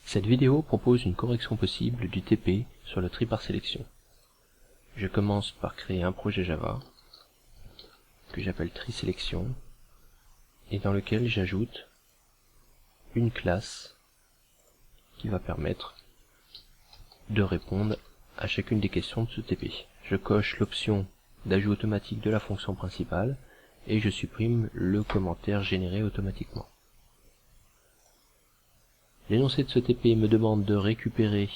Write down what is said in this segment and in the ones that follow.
Cette vidéo propose une correction possible du TP sur le tri par sélection. Je commence par créer un projet Java que j'appelle tri sélection et dans lequel j'ajoute une classe qui va permettre de répondre à chacune des questions de ce TP. Je coche l'option d'ajout automatique de la fonction principale et je supprime le commentaire généré automatiquement. L'énoncé de ce TP me demande de récupérer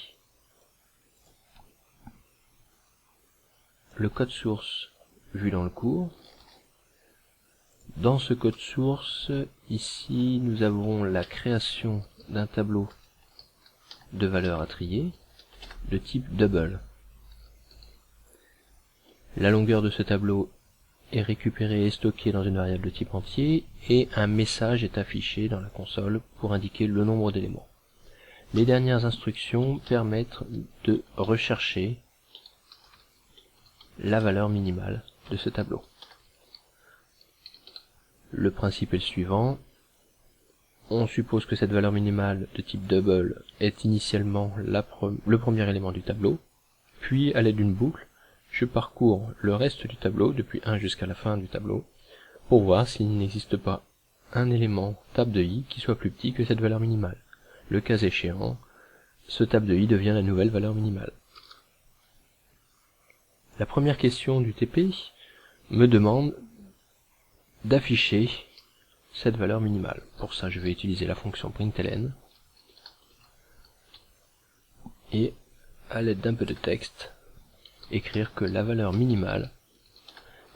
le code source vu dans le cours. Dans ce code source, ici, nous avons la création d'un tableau de valeurs à trier de type double. La longueur de ce tableau est récupérée et stockée dans une variable de type entier et un message est affiché dans la console pour indiquer le nombre d'éléments. Les dernières instructions permettent de rechercher la valeur minimale de ce tableau. Le principe est le suivant. On suppose que cette valeur minimale de type double est initialement le premier élément du tableau, puis à l'aide d'une boucle, je parcours le reste du tableau, depuis 1 jusqu'à la fin du tableau, pour voir s'il n'existe pas un élément tab de i qui soit plus petit que cette valeur minimale. Le cas échéant, ce tab de i devient la nouvelle valeur minimale. La première question du TP me demande d'afficher cette valeur minimale. Pour ça, je vais utiliser la fonction println et, à l'aide d'un peu de texte, écrire que la valeur minimale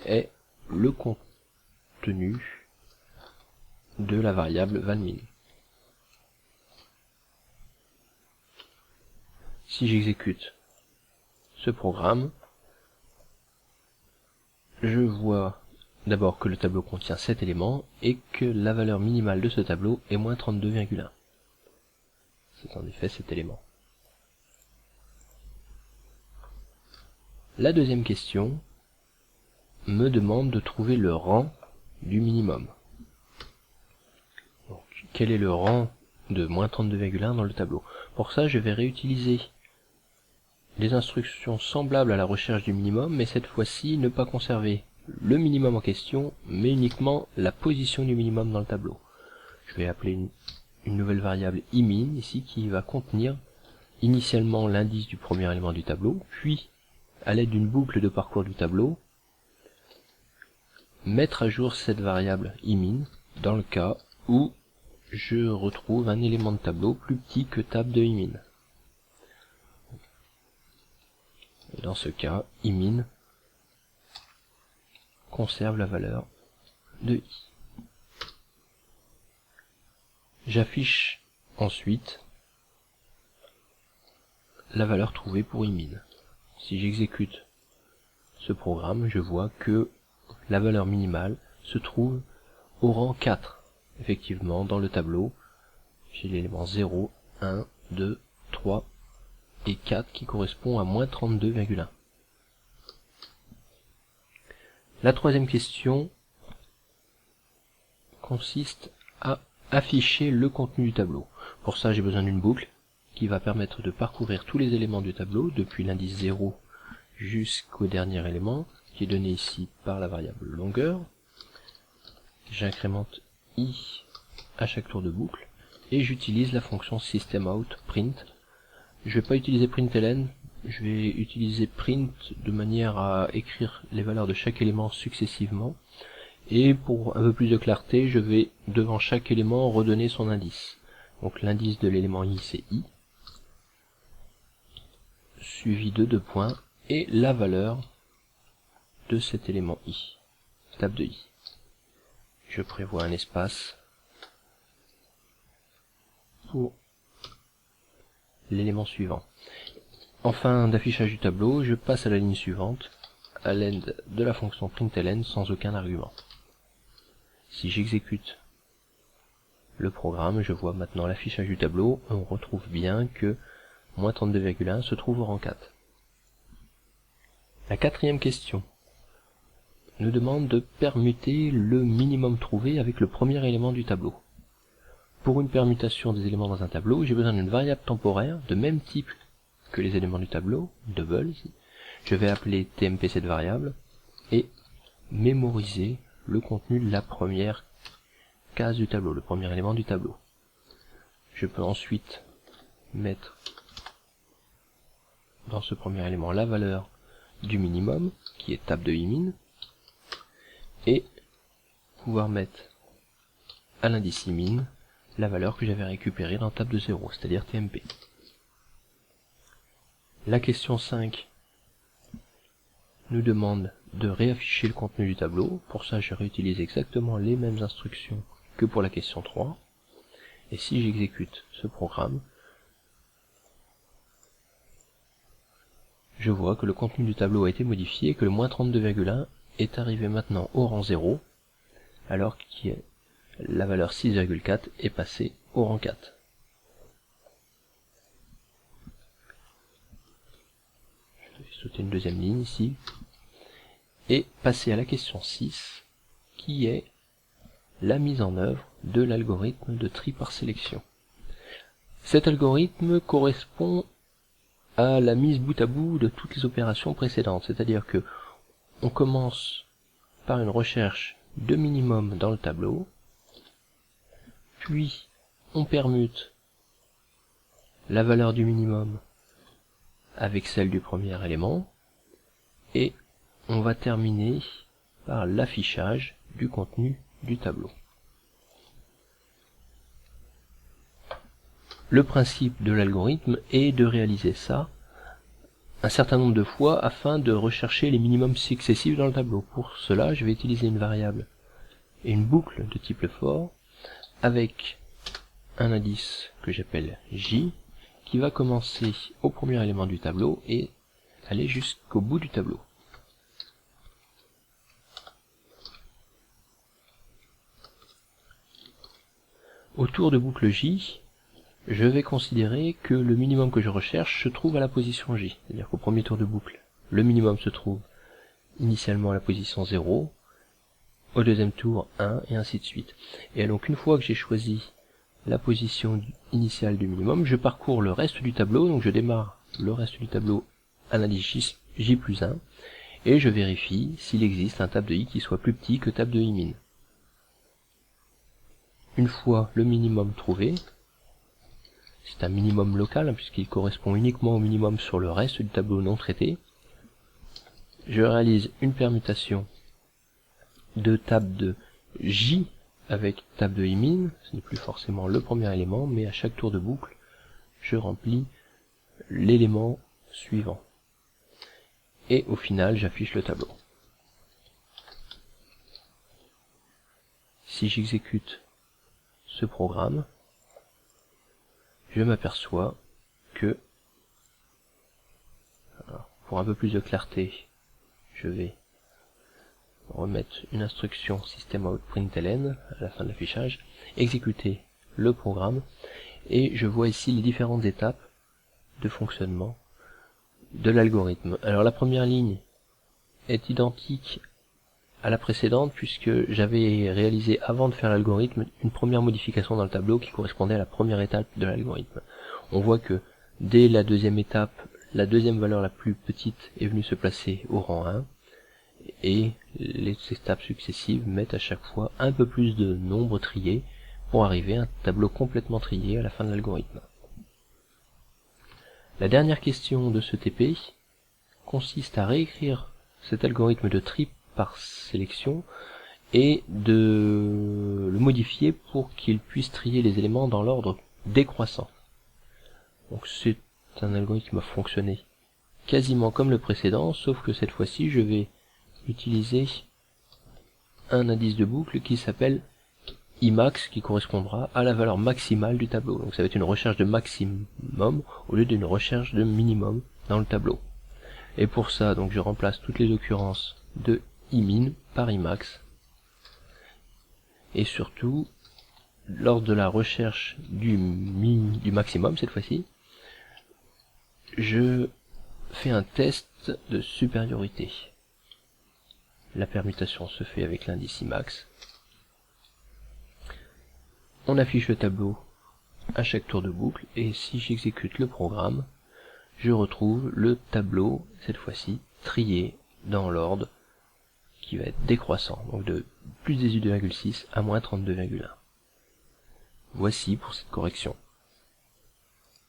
est le contenu de la variable valmin. Si j'exécute ce programme, je vois d'abord que le tableau contient 7 éléments et que la valeur minimale de ce tableau est moins 32,1. C'est en effet cet élément. La deuxième question me demande de trouver le rang du minimum. Donc, quel est le rang de moins 32,1 dans le tableau? Pour ça, je vais réutiliser des instructions semblables à la recherche du minimum, mais cette fois-ci ne pas conserver le minimum en question, mais uniquement la position du minimum dans le tableau. Je vais appeler une nouvelle variable imin ici qui va contenir initialement l'indice du premier élément du tableau, puis à l'aide d'une boucle de parcours du tableau, mettre à jour cette variable imin dans le cas où je retrouve un élément de tableau plus petit que tab de imin. Et dans ce cas, imin conserve la valeur de i. J'affiche ensuite la valeur trouvée pour imin. Si j'exécute ce programme, je vois que la valeur minimale se trouve au rang 4. Effectivement, dans le tableau, j'ai l'élément 0, 1, 2, 3 et 4 qui correspond à moins 32,1. La troisième question consiste à afficher le contenu du tableau. Pour ça, j'ai besoin d'une boucle qui va permettre de parcourir tous les éléments du tableau, depuis l'indice 0 jusqu'au dernier élément, qui est donné ici par la variable longueur. J'incrémente i à chaque tour de boucle, et j'utilise la fonction systemoutPrint. Je ne vais pas utiliser println, je vais utiliser print de manière à écrire les valeurs de chaque élément successivement, et pour un peu plus de clarté, je vais devant chaque élément redonner son indice. Donc l'indice de l'élément i c'est i, suivi de 2 points, et la valeur de cet élément i, tab de i. Je prévois un espace pour l'élément suivant. En fin d'affichage du tableau, je passe à la ligne suivante à l'aide de la fonction println sans aucun argument. Si j'exécute le programme, je vois maintenant l'affichage du tableau, et on retrouve bien que moins 32,1 se trouve au rang 4. La quatrième question nous demande de permuter le minimum trouvé avec le premier élément du tableau. pour une permutation des éléments dans un tableau, j'ai besoin d'une variable temporaire de même type que les éléments du tableau, double ici. Je vais appeler tmp cette variable et mémoriser le contenu de la première case du tableau, le premier élément du tableau. Je peux ensuite mettre dans ce premier élément la valeur du minimum, qui est tab de imin, et pouvoir mettre à l'indice imin la valeur que j'avais récupérée dans tab de 0, c'est-à-dire tmp. La question 5 nous demande de réafficher le contenu du tableau. Pour ça, je réutilise exactement les mêmes instructions que pour la question 3. Et si j'exécute ce programme, je vois que le contenu du tableau a été modifié et que le moins 32,1 est arrivé maintenant au rang 0, alors que la valeur 6,4 est passée au rang 4. Je vais sauter une deuxième ligne ici, et passer à la question 6, qui est la mise en œuvre de l'algorithme de tri par sélection. Cet algorithme correspond à la mise bout à bout de toutes les opérations précédentes, c'est-à-dire que on commence par une recherche de minimum dans le tableau, puis on permute la valeur du minimum avec celle du premier élément, et on va terminer par l'affichage du contenu du tableau. Le principe de l'algorithme est de réaliser ça un certain nombre de fois afin de rechercher les minimums successifs dans le tableau. Pour cela, je vais utiliser une variable et une boucle de type for avec un indice que j'appelle j, qui va commencer au premier élément du tableau et aller jusqu'au bout du tableau. Autour de boucle j, je vais considérer que le minimum que je recherche se trouve à la position j. C'est-à-dire qu'au premier tour de boucle, le minimum se trouve initialement à la position 0, au deuxième tour 1, et ainsi de suite. Et donc une fois que j'ai choisi la position initiale du minimum, je parcours le reste du tableau, donc je démarre le reste du tableau à l'indice j plus 1, et je vérifie s'il existe un tab de i qui soit plus petit que tab de i min. Une fois le minimum trouvé, c'est un minimum local, puisqu'il correspond uniquement au minimum sur le reste du tableau non traité, je réalise une permutation de tab de j avec tab de imin, ce n'est plus forcément le premier élément, mais à chaque tour de boucle, je remplis l'élément suivant. Et au final, j'affiche le tableau. Si j'exécute ce programme, je m'aperçois que, alors, pour un peu plus de clarté, je vais remettre une instruction system.out.println à la fin de l'affichage, exécuter le programme, et je vois ici les différentes étapes de fonctionnement de l'algorithme. Alors la première ligne est identique à la précédente puisque j'avais réalisé avant de faire l'algorithme une première modification dans le tableau qui correspondait à la première étape de l'algorithme. On voit que dès la deuxième étape, la deuxième valeur la plus petite est venue se placer au rang 1 et les étapes successives mettent à chaque fois un peu plus de nombres triés pour arriver à un tableau complètement trié à la fin de l'algorithme. La dernière question de ce TP consiste à réécrire cet algorithme de tri par sélection et de le modifier pour qu'il puisse trier les éléments dans l'ordre décroissant. Donc c'est un algorithme qui va fonctionner quasiment comme le précédent, sauf que cette fois-ci je vais utiliser un indice de boucle qui s'appelle Imax, qui correspondra à la valeur maximale du tableau. Donc ça va être une recherche de maximum au lieu d'une recherche de minimum dans le tableau. Et pour ça, donc je remplace toutes les occurrences de imin par Imax. Et surtout, lors de la recherche du maximum cette fois-ci, je fais un test de supériorité. La permutation se fait avec l'indice Imax. On affiche le tableau à chaque tour de boucle, et si j'exécute le programme, je retrouve le tableau, cette fois-ci, trié dans l'ordre qui va être décroissant, donc de plus 18,6 à moins 32,1. Voici pour cette correction.